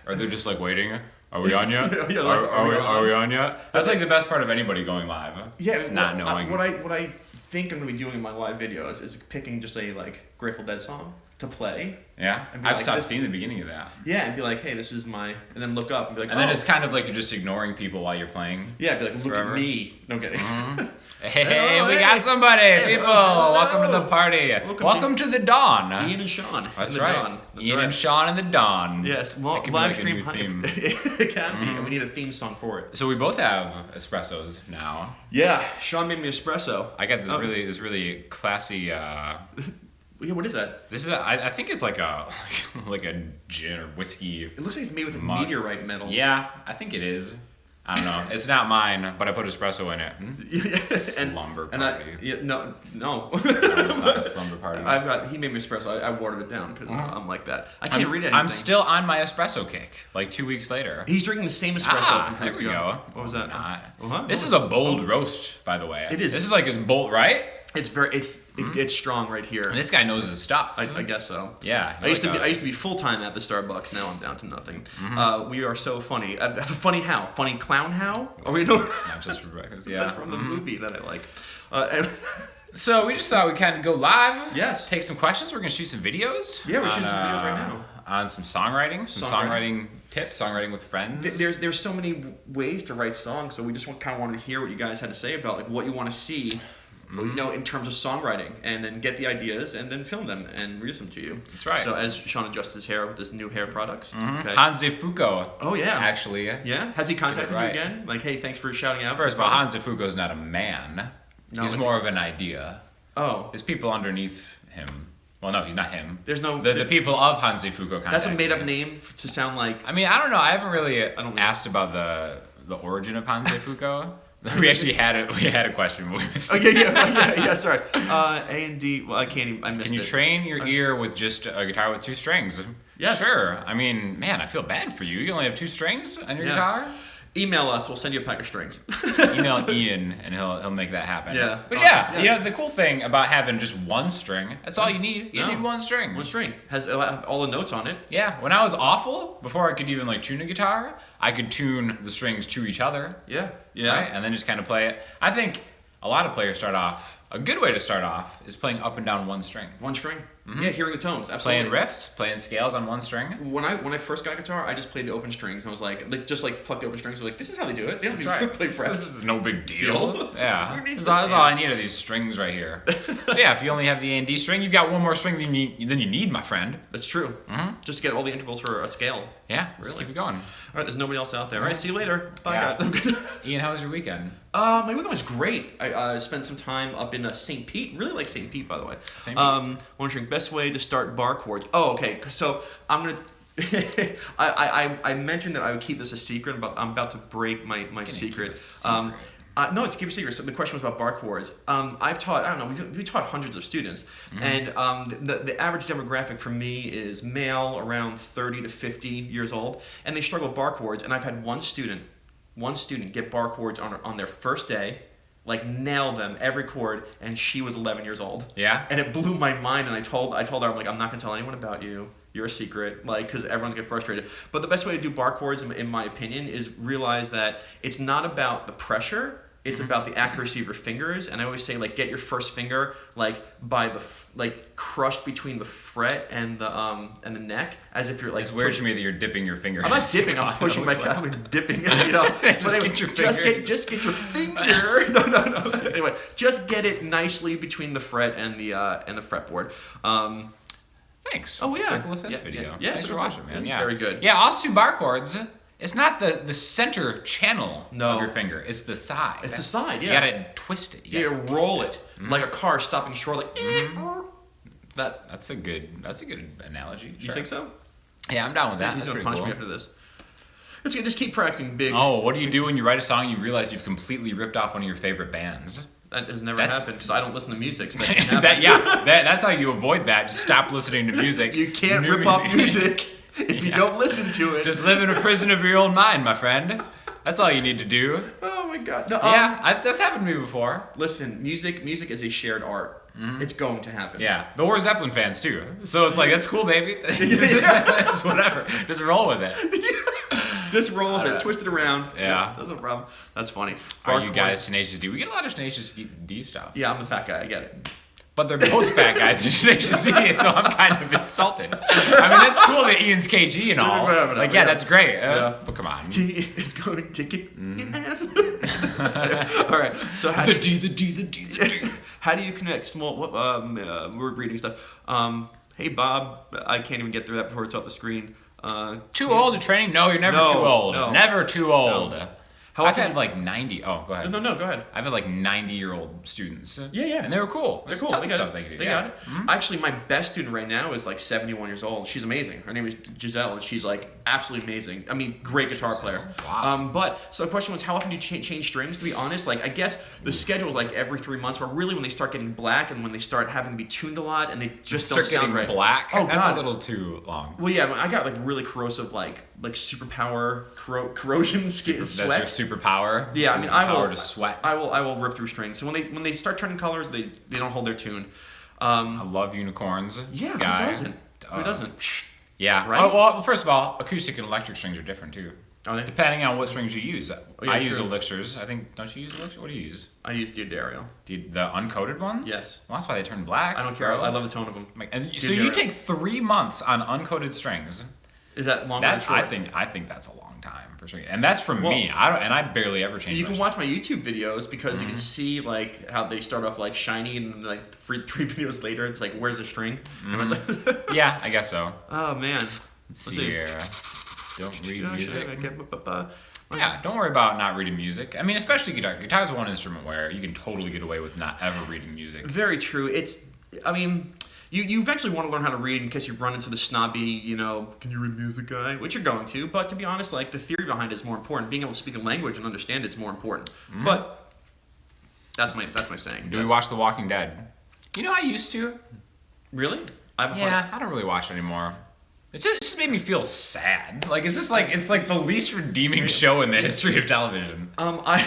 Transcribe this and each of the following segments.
or they're just like waiting. Are we on yet? Yeah, like, Are we on yet? That's like the best part of anybody going live. Yeah, Just not knowing. What I think I'm gonna be doing in my live videos is picking just a like Grateful Dead song to play. Yeah, And be I've like, stopped this- seeing the beginning of that. Yeah, and be like, hey, this is my, and then look up and be like, And oh. then it's kind of like you're just ignoring people while you're playing. Yeah, be like, look Forever. at me. No kidding. Hey, Oh, we hey. got somebody, Hey, people. hello. Welcome to the party. Welcome to the dawn. Ian and Sean. That's in the right. Dawn. That's Ian right. and Sean and the dawn. Yes, That could be live like a stream new theme. it can be, and we need a theme song for it. So we both have espressos now. Yeah, Sean made me espresso. I got this Oh. really classy. Yeah, what is that? This is I think it's like a like a gin or whiskey. It looks like it's made with a Mug. meteorite metal. Yeah, I think it is. I don't know. It's not mine, but I put espresso in it. Slumber party. No. No, it's not a slumber party. He made me espresso. I watered it down because I'm like that. I can't read anything. I'm still on my espresso kick. Like 2 weeks later. He's drinking the same espresso from 2 there weeks we ago. go. What was that? Not. Uh-huh. This is a bold roast, by the way. It is. This is like his bold, right? It's very. It's strong right here. And this guy knows his stuff. I guess so. Yeah. I used to be full time at the Starbucks. Now I'm down to nothing. We are so funny. Funny how? Funny clown how? Are we doing? Not just for breakfast. Yeah. That's from the movie that I like. So we just thought we'd kind of go live. Yes. Take some questions. We're gonna shoot some videos. Yeah, we're shooting some videos right now. On some songwriting, Songwriting. tips, songwriting with friends. There's so many ways to write songs, so we just kind of wanted to hear what you guys had to say about like what you want to see. You know, in terms of songwriting, and then get the ideas, and then film them and release them to you. That's right. So as Sean adjusts his hair with his new hair products. Okay. Hans de Foucault. Oh yeah. Actually. Yeah. Has he contacted right. you again? Like, hey, thanks for shouting out. First of all, Hans de Foucault's not a man. No, He's it's- more of an idea. Oh. There's people underneath him. Well, no, he's not him. There's no. The people of Hans de Foucault. That's a contacted made-up me. name to sound like. I mean, I don't know. I haven't really don't- asked about the origin of Hans de Foucault. We actually had a question, but we missed Oh it. yeah. Sorry. A and D. Well, I can't even. I missed Can you it. train your ear with just a guitar with 2 strings? Yes. Sure. I mean, man, I feel bad for you. You only have 2 strings on your Yeah. guitar? Email us. We'll send you a pack of strings. Email Ian and he'll make that happen. Yeah. But Oh, yeah, yeah. you know, the cool thing about having just 1 string, that's all you need. You just No. need 1 string. One string has all the notes on it. Yeah. When I was awful, before I could even like tune a guitar, I could tune the strings to each other. Yeah. Yeah. Right? And then just kind of play it. I think a lot of players start off, a good way to start off is playing up and down 1 string. One string. Yeah, hearing the tones. Absolutely. Playing riffs, playing scales on 1 string. When I first got a guitar, I just played the open strings. And I was like just like pluck the open strings. I was like, this is how they do it. They don't That's even right. play This frets. is no big deal. Deal. Yeah. Who needs That's this all I amp? need are these strings right here. So yeah, if you only have the A and D string, you've got 1 more string than you need, my friend. That's true. Just get all the intervals for a scale. Yeah, let's Really? keep it going. All right, there's nobody else out there. All right, see you later. Bye, Yeah. guys. I'm good. Ian, how was your weekend? My weekend was great. I spent some time up in St. Pete. Really like St. Pete, by the way. St. Pete. Wondering best way to start bar chords. Oh, okay. So I'm gonna. I mentioned that I would keep this a secret, but I'm about to break my secret. keep a secret. No, it's keep a secret. So the question was about bar chords. I've taught. I don't know. We've taught hundreds of students, and the average demographic for me is male, around 30 to 50 years old, and they struggle with bar chords. And I've had one student get bar chords on their first day, like nail them every chord, and she was 11 years old. Yeah? And it blew my mind. And I told her, I'm like, I'm not gonna tell anyone about you. You're a secret, like, because everyone's get frustrated. But the best way to do bar chords, in my opinion, is realize that it's not about the pressure. It's about the accuracy of your fingers. And I always say, like, get your first finger like by the crushed between the fret and the neck, as if you're like. It's weird to me that you're dipping your finger. I'm not dipping. I'm pushing my. I'm dipping. You know. Just get your finger. Just get your finger. No. Anyway, just get it nicely between the fret and the fretboard. Thanks. Oh, yeah. Circle of Fifth Yeah, video. yeah. Yeah, Thanks for Circle of watching, Fifth. man. It's Yeah. very good. Yeah, also bar chords. It's not the center channel No. of your finger. It's the side. It's the side, You yeah. gotta twist it. You gotta roll it like a car stopping short, like. That. That's a good analogy. You Sure. think so? Yeah, I'm down with that. He's That's gonna pretty punish cool. me after this. It's good. Just keep practicing big. Oh, what do you do when you write a song and you realize you've completely ripped off one of your favorite bands? That has never That's- happened because I don't listen to music. So that can't happen. That's how you avoid that. Just stop listening to music. You can't New rip off music if you Yeah. don't listen to it. Just live in a prison of your own mind, my friend. That's all you need to do. Oh my god. No, That's happened to me before. Listen, music is a shared art. It's going to happen. Yeah, but we're Zeppelin fans too, so it's like that's cool, baby. Just whatever, just roll with it. Just roll with it, twist it around. Yeah. That's no problem. That's funny. Are you Bark guys Tenacious D? We get a lot of Tenacious D stuff. Yeah, I'm the fat guy. I get it. But they're both fat guys in Tenacious D, so I'm kind of insulted. I mean, that's cool that Ian's KG and all. Like, yeah, that's great. But come on. It's going to kick in ass. All right. So how The D. How do you connect small word reading stuff? Hey Bob, I can't even get through that before it's off the screen. Too old to train? No, you're never too old. Never too old. No. I've had like 90. Oh, go ahead. No, go ahead. I've had like 90-year-old students. Yeah. And they were cool. They're cool. Tons They of got stuff it. they could do. They got it. Actually, my best student right now is like 71 years old. She's amazing. Her name is Giselle, and she's like absolutely amazing. I mean, great guitar player. Wow. But so the question was, how often do you change strings? To be honest, like I guess the schedule is like every 3 months, but really when they start getting black and when they start having to be tuned a lot and they just don't Start sound getting right. black? Oh, That's God. a little too long. Well, yeah, I got like really corrosive, like superpower corrosion sweat. That's your superpower. Yeah, I mean, the I power will to sweat. I will rip through strings. So when they start turning colors, they don't hold their tune. I love unicorns. Yeah, guy. who doesn't? Who doesn't? Yeah. Right? Oh, well, first of all, acoustic and electric strings are different too. Are they? Depending on what strings you use. yeah, I use true. elixirs. I think, don't you use elixirs? What do you use? I use D'Addario. The uncoated ones? Yes. Well, that's why they turn black. I don't care. bro. I love the tone of them. So you take 3 months on uncoated strings. Is that longer than That short? I think that's a long time for sure. And that's from me. I barely ever change. You can my watch my YouTube videos because you can see like how they start off like shiny and then like three videos later it's like where's the string? Yeah, I guess so. Oh man. Let's see here. Don't read music. Okay. Yeah, don't worry about not reading music. I mean, especially guitar. Guitar's one instrument where you can totally get away with not ever reading music. Very true. I mean, you eventually want to learn how to read in case you run into the snobby, can you read music guy? Which you're going to, but to be honest, like the theory behind it is more important. Being able to speak a language and understand it's more important. But that's my saying. Do we watch The Walking Dead? I used to. Really? I don't really watch it anymore. It just made me feel sad. Like, it's like the least redeeming show in the history of television. I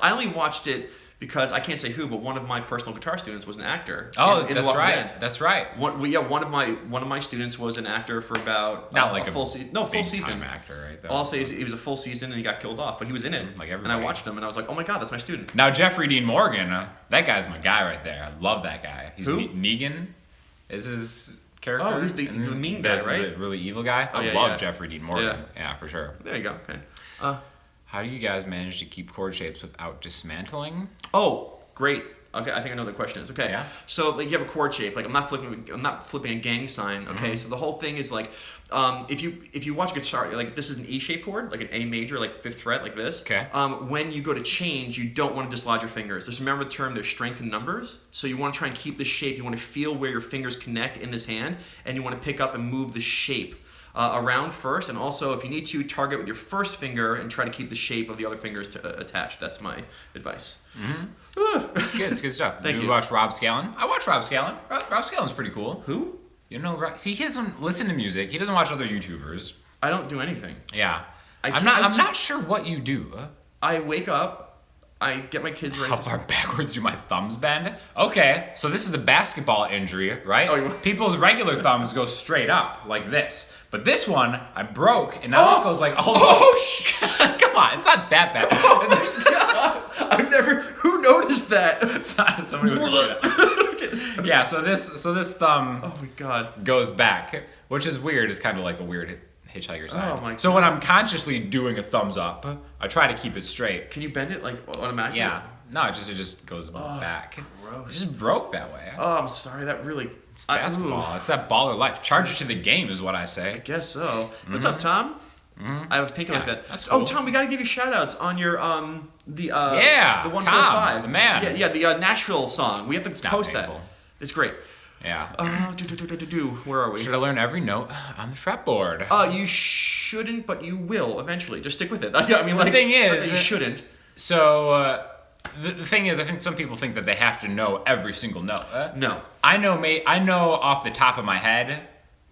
only watched it because I can't say who, but one of my personal guitar students was an actor. Oh, in that's Walking right. Dead. That's right. One of my students was an actor for about Not like a full season. No, full season. Big-time actor, right? Though. All I'll say is he was a full season and he got killed off, but he was in it. Like and everybody. I watched him and I was like, oh my god, that's my student. Now Jeffrey Dean Morgan, that guy's my guy right there. I love that guy. He's Who? Negan is his character. Oh, he's the mean guy, right? The really evil guy. Oh, I love Jeffrey Dean Morgan. Yeah, for sure. There you go. Okay. How do you guys manage to keep chord shapes without dismantling? Oh, great. Okay, I think I know what the question is. Okay. Yeah. So like you have a chord shape. Like I'm not flipping a gang sign. Okay. So the whole thing is like, if you watch a guitar, like this is an E shape chord, like an A major, like 5th fret, like this. Okay. When you go to change, you don't want to dislodge your fingers. Just remember the term. There's strength in numbers. So you want to try and keep the shape. You want to feel where your fingers connect in this hand, and you want to pick up and move the shape. Around first, and also if you need to, target with your first finger and try to keep the shape of the other fingers attached. That's my advice. It's good. It's good stuff. Thank Do you. You watch Rob Scallon? I watch Rob Scallon. Rob Scallon's pretty cool. Who? See, he doesn't listen to music. He doesn't watch other YouTubers. I don't do anything. Yeah. I'm I'm not sure what you do. I wake up. I get my kids ready. How far backwards do my thumbs bend? Okay, so this is a basketball injury, right? Oh, People's regular thumbs go straight up like this. But this one, I broke, and now this goes like, come on, it's not that bad. I've never. Who noticed that? It's not somebody would that. Yeah, so this thumb Oh my god. goes back, which is weird. It's kind of like a weird hitchhiker sign. Oh my So when I'm consciously doing a thumbs up, I try to keep it straight. Can you bend it like automatically? Yeah. No, it just goes back. gross. It just broke that way. Oh, I'm sorry. That really. It's basketball. It's that baller life. Charge it to the game is what I say. I guess so. What's up, Tom? I have a pinky like that. that's Oh, cool. Tom, we gotta give you shout outs on your the Yeah, the 145. Tom, the man. Yeah, the Nashville song. We have to not post painful. that. It's great. Yeah. Where are we? Should I learn every note on the fretboard? You shouldn't, but you will eventually. Just stick with it. I mean, The thing is, you shouldn't. So the thing is, I think some people think that they have to know every single note. No. I know off the top of my head,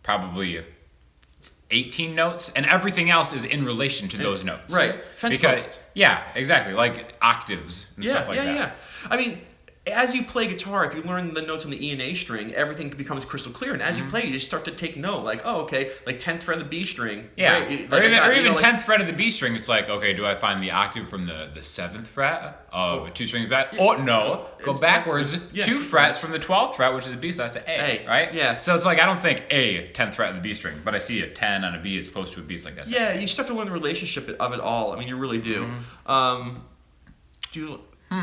probably 18 notes, and everything else is in relation to those notes. Right. Fence post. Yeah, exactly. Like octaves and stuff like that. Yeah. I mean, as you play guitar, if you learn the notes on the E and A string, everything becomes crystal clear. And as you play, you just start to take note. Like, oh, okay, like 10th fret of the B string. Yeah, right? or even 10th fret of the B string. It's like, okay, do I find the octave from the 7th fret of 2 strings back? Oh, no, go backwards 2 frets from the 12th fret, which is a B, so that's an A, right? Yeah. So it's like, I don't think A, 10th fret of the B string, but I see a 10 on a B as opposed to a B. It's like that. Yeah, you start to learn the relationship of it all. I mean, you really do. Not sure I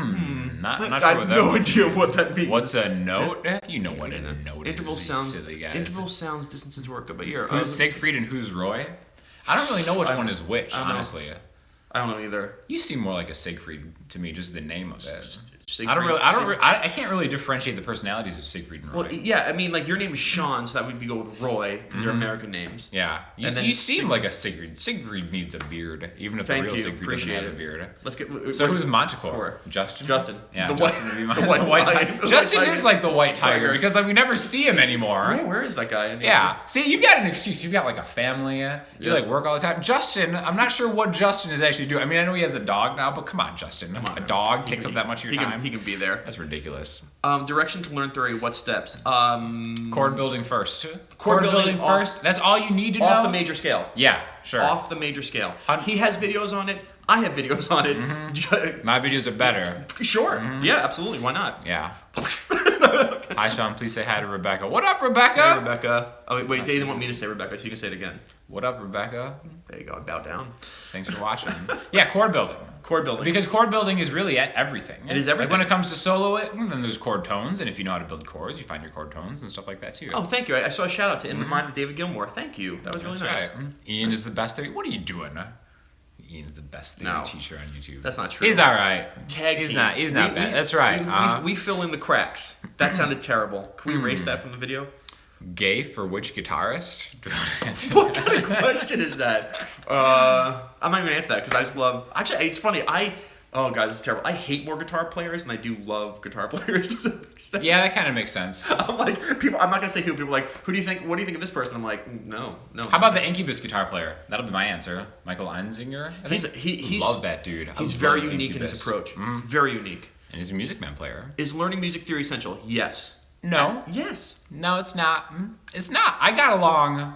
what have that no idea what that means. What's a note? You know what a note Interval is. sounds. Silly guys. Interval sounds. Distances work up a year. Who's Siegfried and who's Roy? I don't really know which one is which, I don't know. honestly. I don't know either. You seem more like a Siegfried to me, just the name of it. Siegfried. I can't really differentiate the personalities of Siegfried and Roy. Well, yeah, I mean, like your name is Sean, so that would be go with Roy because they're American names. Yeah, you seem like a Siegfried. Siegfried needs a beard, even if the real Siegfried doesn't have a beard. Let's get. So who's Manticore? Justin. Yeah, Justin would be the white tiger. Justin is like the white tiger because like we never see him anymore. Yeah, where is that guy? Yeah. See, you've got an excuse. You've got like a family. You like work all the time. Justin, I'm not sure what Justin is actually doing. I mean, I know he has a dog now, but come on, Justin. Come on, a dog takes up that much of your time. He can be there. That's ridiculous. Direction to learn theory. What steps? Chord building first. Chord building first. That's all you need to know. Off the major scale. Yeah, sure. Off the major scale. He has videos on it. I have videos on it. My videos are better. Sure. Yeah, absolutely. Why not? Yeah. Hi, Sean. Please say hi to Rebecca. What up, Rebecca? Hey, Rebecca. Oh, wait. They didn't want me to say Rebecca, so you can say it again. What up, Rebecca? There you go. Bow down. Thanks for watching. Yeah, chord building. Chord building. Because chord building is really everything. It is everything. Like when it comes to solo, then there's chord tones, and if you know how to build chords, you find your chord tones and stuff like that too. Oh, thank you. I saw a shout out to In the Mind of David Gilmour. Thank you. That was really nice. Right. Ian is the best theory. What are you doing? Ian's the best theory teacher on YouTube. That's not true. He's all right. Tag he's team. not. He's not bad. That's right. We fill in the cracks. That sounded terrible. Can we erase that from the video? Gay for which guitarist? What kind of question is that? I'm not even gonna answer that because I just love. Actually, it's funny. Oh, guys, it's terrible. I hate more guitar players, and I do love guitar players. Does that make sense? Yeah, that kind of makes sense. I'm like people. I'm not gonna say who. People are like, who do you think? What do you think of this person? I'm like, no. How about the Incubus guitar player? That'll be my answer. Michael Einziger. He's love that dude. He's very unique in his approach. He's very unique. And he's a Music Man player. Is learning music theory essential? Yes. No. Yes. No, it's not. It's not. I got along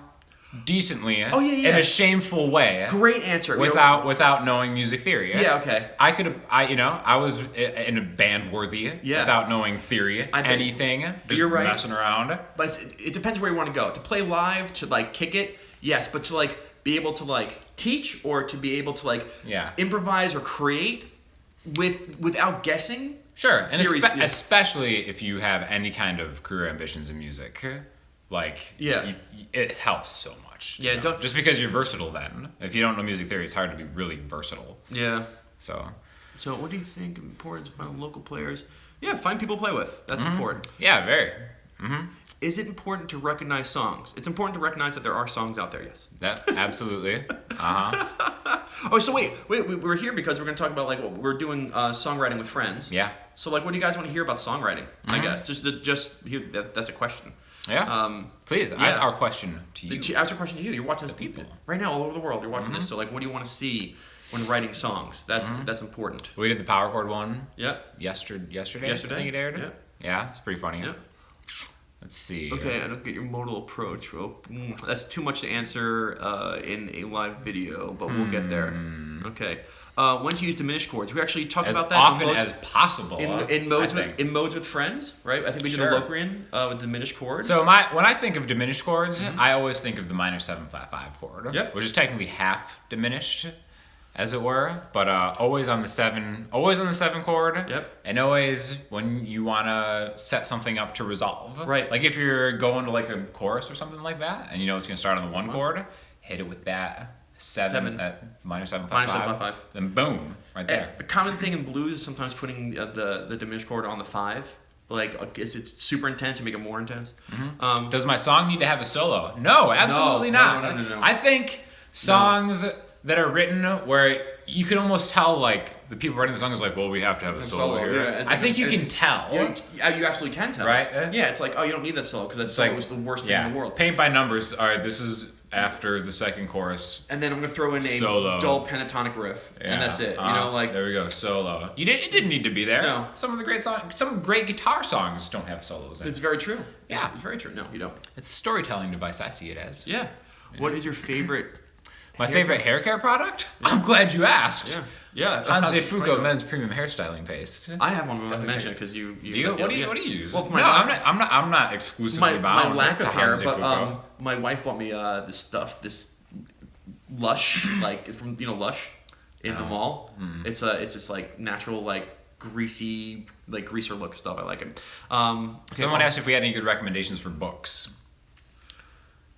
decently. Oh yeah. In a shameful way. Great answer. Without knowing music theory. Yeah. Okay. I was in a band worthy. Yeah. Without knowing theory. Anything. Just you're right. Messing around. But it depends where you want to go. To play live, to like kick it, yes. But to like be able to like teach or to be able to like improvise or create without guessing. Sure, and especially if you have any kind of career ambitions in music, like it helps so much. Yeah, just because you're versatile. Then, if you don't know music theory, it's hard to be really versatile. Yeah. So what do you think important to find local players? Yeah, find people to play with. That's important. Yeah, very. Is it important to recognize songs? It's important to recognize that there are songs out there. Yes. That absolutely. Oh, so wait. We're here because we're going to talk about like what we're doing songwriting with friends. Yeah. So like, what do you guys want to hear about songwriting? I guess just here. That's a question. Yeah. Please ask our question to you. Ask our question to you. You're watching this people right now all over the world. You're watching this. So like, what do you want to see when writing songs? That's important. We did the power chord one. Yep. Yesterday. I think it aired. Yeah. Yeah, it's pretty funny. Yeah. Let's see. Okay, I don't get your modal approach. Well, that's too much to answer in a live video, but we'll get there. Okay. When to use diminished chords? We actually talk about that often as possible. In modes with friends, right? I think we did a Locrian with diminished chords. So when I think of diminished chords, I always think of the minor 7 flat 5 chord, which is technically half diminished, as it were, but always on the 7 chord. Yep. And always when you want to set something up to resolve. Right. Like if you're going to like a chorus or something like that, and you know it's going to start on the 1 chord, hit it with that 7, that minor 7 flat 5. Then boom, right there. A common thing in blues is sometimes putting the diminished chord on the 5. Like, is it super intense? You make it more intense. Does my song need to have a solo? No, absolutely not. No. I think songs that are written where you can almost tell, like, the people writing the song is like, well, we have to have a solo here. Yeah, I think you can tell. Yeah, you absolutely can tell. Right? Yeah, it's like, oh, you don't need that solo because that solo was the worst thing in the world. Paint by numbers. All right, this is after the second chorus. And then I'm gonna throw in a Solo. dull pentatonic riff, and that's it. There we go, solo. It didn't need to be there. No. Some great guitar songs don't have solos in. It's very true. Yeah. It's very true. No, you don't. It's a storytelling device. I see it as. Yeah. What is your favorite? My favorite hair care product? Yeah. I'm glad you asked. Yeah. Hanse Fuko Men's Premium Hairstyling Paste. I have one. I'm going to mention it because you. Do you? What do you use? Well, I'm not exclusively bound. My lack of hair, Hanse but Fuko. my wife bought me this Lush, like from Lush, in the mall. It's just like natural like greasy like greaser look stuff. I like it. Someone asked if we had any good recommendations for books.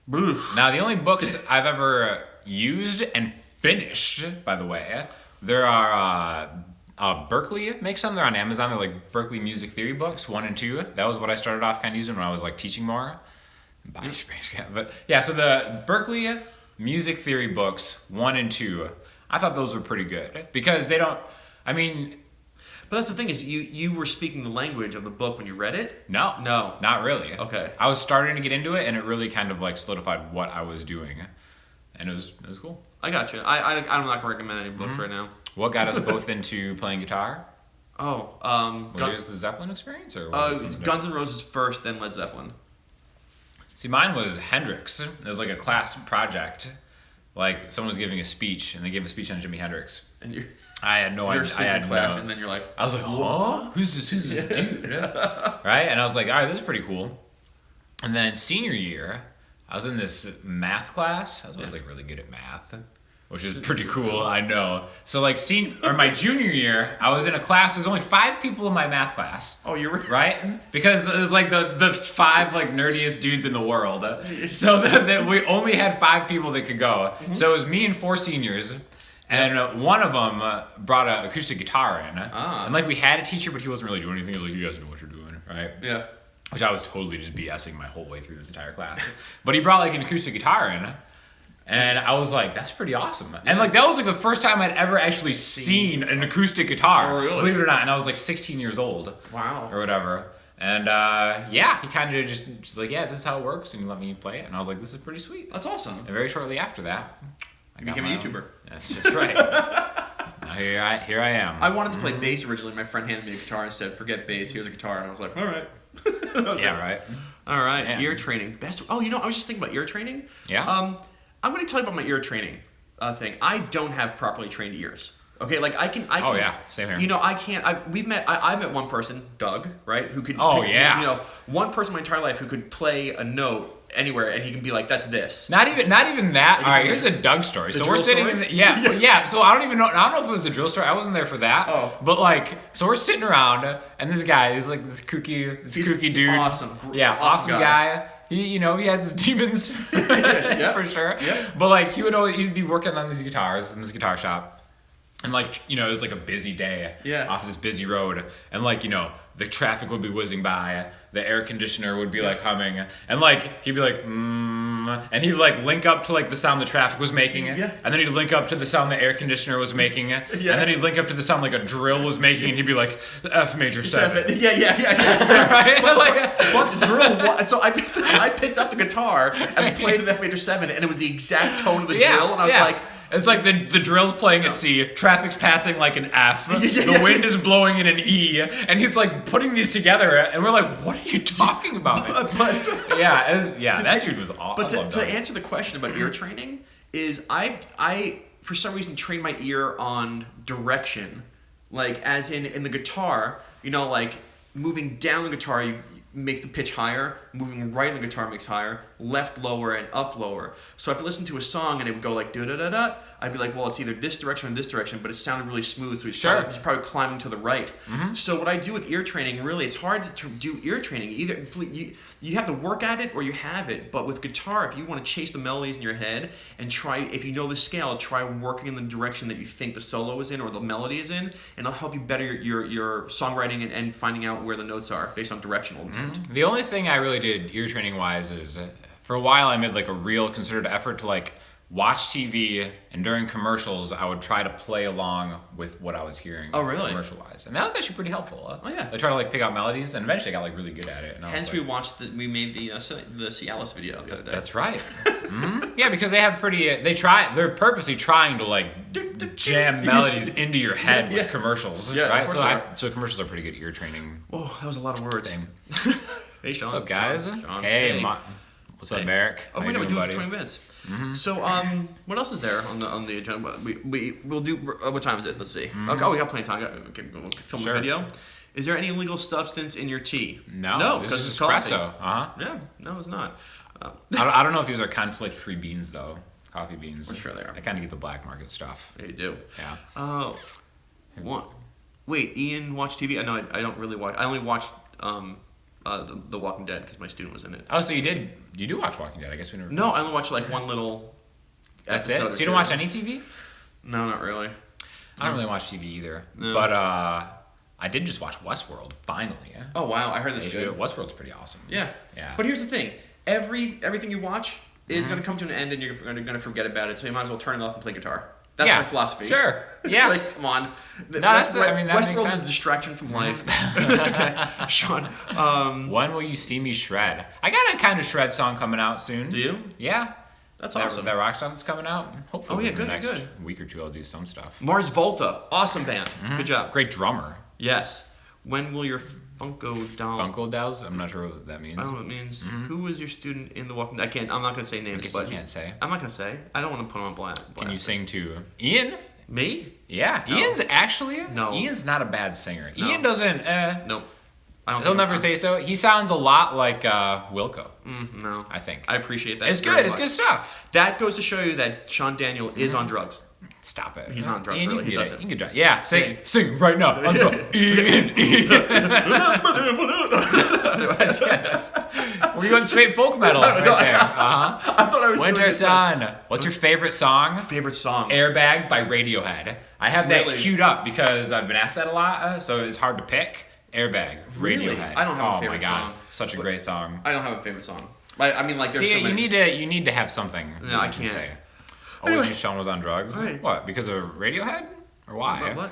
Now the only books I've ever used and finished, by the way, there are Berkeley makes some. They're on Amazon. They're like Berkeley Music Theory books 1 and 2. That was what I started off kind of using when I was like teaching more. Body spray, but yeah. So the Berkeley Music Theory books 1 and 2, I thought those were pretty good because they don't. I mean. But that's the thing is you were speaking the language of the book when you read it? No, not really. Okay. I was starting to get into it, and it really kind of like solidified what I was doing, and it was cool. I got you. I'm not gonna recommend any books right now. What got us both into playing guitar? Oh, was it the Zeppelin experience or Guns N' Roses first, then Led Zeppelin. See, mine was Hendrix. It was like a class project. Like someone was giving a speech, and they gave a speech on Jimi Hendrix. And I had no idea. I had class, no. and then you're like, I was like, huh? Who's this dude? Right? And I was like, all right, this is pretty cool. And then senior year, I was in this math class. I was always like really good at math, which is pretty cool. I know. So like my junior year, I was in a class. There's only 5 people in my math class. Oh, you're right? Because it was like the 5 like nerdiest dudes in the world. So that we only had 5 people that could go. So it was me and 4 seniors. And one of them brought an acoustic guitar in. And like we had a teacher, but he wasn't really doing anything. He was like, you guys know what you're doing, right? Yeah. Which I was totally just BSing my whole way through this entire class. But he brought like an acoustic guitar in. And I was like, that's pretty awesome. And like that was like the first time I'd ever actually seen an acoustic guitar. Oh, really? Believe it or not. And I was like 16 years old. Wow. Or whatever. And he kind of just like, yeah, this is how it works. And he let me play it. And I was like, this is pretty sweet. That's awesome. And very shortly after that, I became a YouTuber. That's just right. Now here I am. I wanted to play bass originally. My friend handed me a guitar and said, forget bass, here's a guitar. And I was like, all right. Right. All right. Yeah. Ear training. Best. Oh, I was just thinking about ear training. Yeah. I'm going to tell you about my ear training thing. I don't have properly trained ears. Okay, like I can. Oh yeah, same here. I can't. I met one person, Doug, right, who could. Oh yeah. One person my entire life who could play a note anywhere, and he can be like, "That's this." Not even that. All right, here's a Doug story. So we're sitting in yeah. So I don't even know. I don't know if it was a drill story. I wasn't there for that. Oh. But like, so we're sitting around, and this guy is like this kooky dude. Awesome. Yeah, awesome guy. He has his demons for sure. Yeah. But like, he'd be working on these guitars in this guitar shop. And like, it was like a busy day off of this busy road. And like, the traffic would be whizzing by, the air conditioner would be like humming, and like, he'd be like, and he'd like link up to like the sound the traffic was making, and then he'd link up to the sound the air conditioner was making, and then he'd link up to the sound like a drill was making, and he'd be like, F major 7. Yeah. Right? But the drill, so I picked up the guitar and played an F major 7, and it was the exact tone of the drill, and I was like, it's like the drill's playing a C, traffic's passing like an F, the wind is blowing in an E, and he's like putting these together, and we're like, what are you talking about? That dude was awesome. But to answer the question about ear training, is I for some reason trained my ear on direction, like as in the guitar, like moving down the guitar makes the pitch higher, moving right on the guitar makes higher, left lower, and up lower. So if I listened to a song and it would go like da-da-da-da, I'd be like, well, it's either this direction or this direction, but it sounded really smooth, so he's probably climbing to the right. Mm-hmm. So what I do with ear training, really, it's hard to do ear training. Either you have to work at it or you have it. But with guitar, if you want to chase the melodies in your head and try, if you know the scale, try working in the direction that you think the solo is in or the melody is in, and it'll help you better your songwriting and finding out where the notes are based on directional intent. Mm-hmm. The only thing I really did ear training wise is for a while I made like a real concerted effort to like watch TV, and during commercials, I would try to play along with what I was hearing. Oh, really? Commercial-wise. And that was actually pretty helpful. Oh, yeah. I tried to like pick out melodies, and eventually I got like really good at it. And Hence, we made the Cialis video the other day. That's right. Mm-hmm. Yeah, because they have they're purposely trying to like jam melodies into your head with commercials, right? So commercials are pretty good ear training. Oh, that was a lot of words. Hey, Sean. What's up, guys? Sean. Hey. What's up, Merrick? Oh my God, we're doing it for 20 minutes. Mm-hmm. So, what else is there on the agenda? We'll do. What time is it? Let's see. Mm-hmm. Okay, we got plenty of time. Okay, we'll film a video. Is there any illegal substance in your tea? No, because it's espresso. Yeah, no, it's not. I don't know if these are conflict-free beans though. Coffee beans. I'm sure they are. I kind of get the black market stuff. Yeah, you do. Yeah. Oh. Wait, Ian watched TV? I know I don't really watch. I only watched The Walking Dead because my student was in it. Oh, so you do watch Walking Dead? I guess we never. No, I only watched like one little. That's it. So you don't watch any TV? No, not really. I don't really watch TV either. No. But I did just watch Westworld finally. Yeah? Oh wow, I heard that's good. Westworld's pretty awesome. Yeah. Yeah. But here's the thing: everything you watch is going to come to an end, and you're going to forget about it. So you might as well turn it off and play guitar. That's my philosophy. Sure. Yeah. It's like, come on. Westworld is a distraction from life. Okay, Sean. When will you see me shred? I got a kind of shred song coming out soon. Do you? Yeah. That's awesome. That rock stuff that's coming out. Hopefully, in the next week or two, I'll do some stuff. Mars Volta, awesome band. Mm-hmm. Good job. Great drummer. Yes. When will your Funko doll? Funko dolls? I'm not sure what that means. I don't know what it means. Mm-hmm. Who was your student in The Walking Dead? I'm not going to say names. I guess you can't say. I'm not going to say. I don't want to put him on blast. Can you sing to Ian? Me? Yeah. No. Ian's actually... No. Ian's not a bad singer. No. Ian doesn't... Nope. He'll never say so. He sounds a lot like Wilco. No. I think. I appreciate that. It's good. It's good stuff. That goes to show you that Sean Daniel is on drugs. Stop it. He's not on drugs, Ian, really. He does it. it. You can do it. Yeah, sing right now. Ian. Yes. We're going straight folk metal right there. I thought I was Winter Sun. What's your favorite song? Favorite song? Airbag by Radiohead. I have that queued up because I've been asked that a lot, so it's hard to pick. Airbag, Radiohead. Really? I don't have a favorite song. Such a great song. I don't have a favorite song. I mean, like, there's so many. You need to have something. No, I can't. Say. Anyway. Sean was on drugs? Right. What? Because of Radiohead? Or why? What?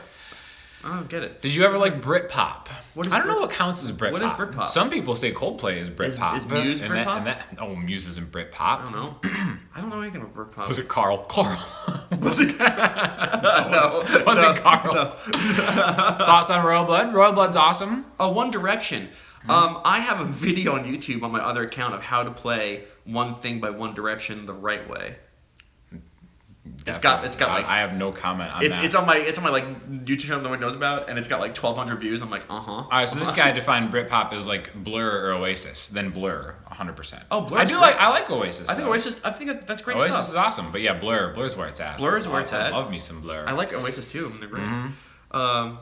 I don't get it. Did you ever like Britpop? I don't know what counts as Britpop. What is Britpop? Some people say Coldplay is Britpop. Is Muse Britpop? Muse isn't Britpop. I don't know. I don't know anything about Britpop. Was it Carl? Was it? No. Was it Carl? No. Thoughts on Royal Blood? Royal Blood's awesome. One Direction. I have a video on YouTube on my other account of how to play One Thing by One Direction the right way. It's got like I have no comment on that. It's on my like YouTube channel no one knows about, and it's got like 1,200 views. I'm like, All right, so this guy defined Britpop as like Blur or Oasis, then Blur, 100%. Oh, Blur. I like Oasis. I think Oasis. I think that's great Oasis stuff. is awesome, but yeah, Blur's where it's at. Blur's where it's at. I love me some Blur. I like Oasis too. I mean, they're great. Mm-hmm.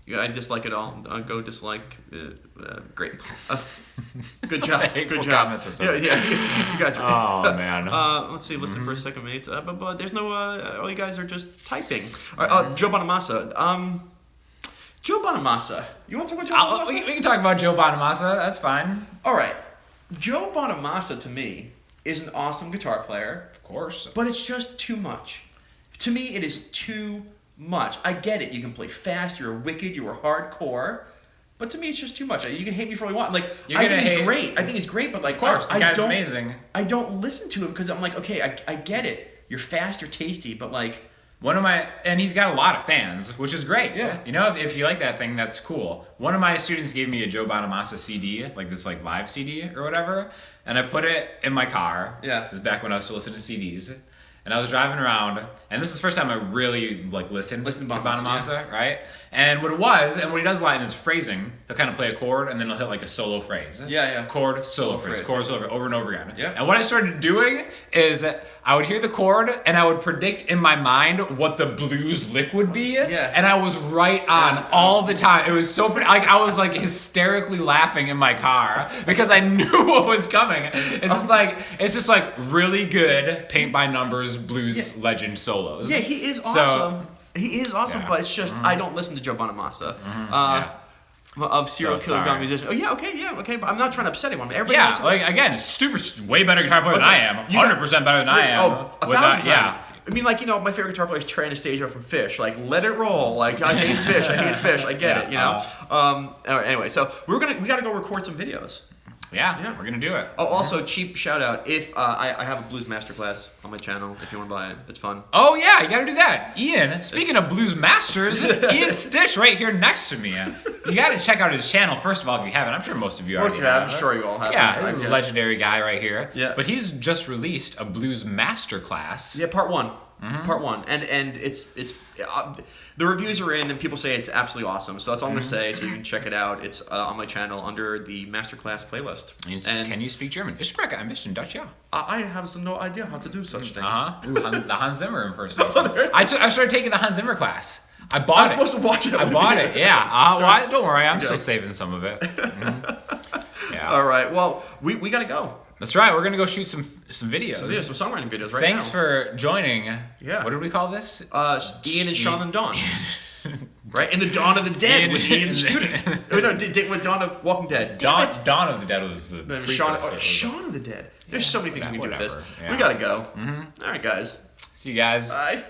Yeah, I dislike it all. Go dislike. Great. Good job. Good job. Comments or something. Yeah. You guys are. Oh man. Let's see. Listen for a second, mates. But there's no. All you guys are just typing. All right, Joe Bonamassa. Joe Bonamassa. You want to talk about Joe Bonamassa? We can talk about Joe Bonamassa. That's fine. All right. Joe Bonamassa to me is an awesome guitar player. Of course. But it's just too much. To me, it is too much. I get it. You can play fast. You're wicked. You are hardcore. But to me, it's just too much. You can hate me for all you want. Like, I think he's great. I think he's great. But like, of course, the guy's amazing. I don't listen to him because I'm like, okay, I get it. You're fast. You're tasty. But like, and he's got a lot of fans, which is great. Yeah. You know, if you like that thing, that's cool. One of my students gave me a Joe Bonamassa CD, like this like live CD or whatever, and I put it in my car. Yeah. It was back when I was still listening to CDs. And I was driving around, and this is the first time I really like listened to Bonamassa, right? And what it was, and what he does a lot in his phrasing, he'll kind of play a chord, and then he'll hit like a solo phrase. Yeah. Chord, solo phrase, chord, solo phrase, over and over again. Yeah. And what I started doing is that I would hear the chord, and I would predict in my mind what the blues lick would be. Yeah. And I was right on all the time. It was so pretty. Like I was like hysterically laughing in my car because I knew what was coming. It's just like really good paint by numbers blues legend solos. Yeah, he is awesome. He is awesome, but it's just I don't listen to Joe Bonamassa. of serial killer gun musicians. Oh yeah, okay. But I'm not trying to upset anyone. Everybody Yeah, like again, way better guitar player than I am. 100% better than I am. Oh, 1,000 times. Yeah. I mean, like, my favorite guitar player is Trey Anastasio from Fish. Like, let it roll. Like, I hate Fish. I get it. Anyway, so we gotta go record some videos. Yeah, we're gonna do it. Oh, also, cheap shout out. If I have a blues masterclass on my channel, if you want to buy it, it's fun. Oh yeah, you gotta do that. Ian, speaking of blues masters, Ian Stitch right here next to me. You gotta check out his channel first of all if you haven't. I'm sure most of you already have. I'm sure you all have. Yeah, he's a legendary guy right here. Yeah. But he's just released a blues masterclass. Yeah, part one. Part one, and it's the reviews are in, and people say it's absolutely awesome. So that's all I'm gonna say. So you can check it out. It's on my channel under the masterclass playlist. And can you speak German? Ich spreche ein bisschen Deutsch, ja. I have no idea how to do such things. The Hans Zimmer impersonation. I started taking the Hans Zimmer class. I bought it. I'm supposed to watch it. I bought it. Yeah. Don't worry. I'm still saving some of it. Yeah. All right. Well, we gotta go. That's right. We're gonna go shoot some videos. Some songwriting videos right Thanks for joining. Yeah. What did we call this? Ian and Sean and Dawn. Right? In the Dawn of the Dead with Ian Student. With Dawn of Walking Dead. Dawn of the Dead was the Shaun of the Dead. There's so many things we can do with this. Yeah. We gotta go. All right, guys. See you guys. Bye.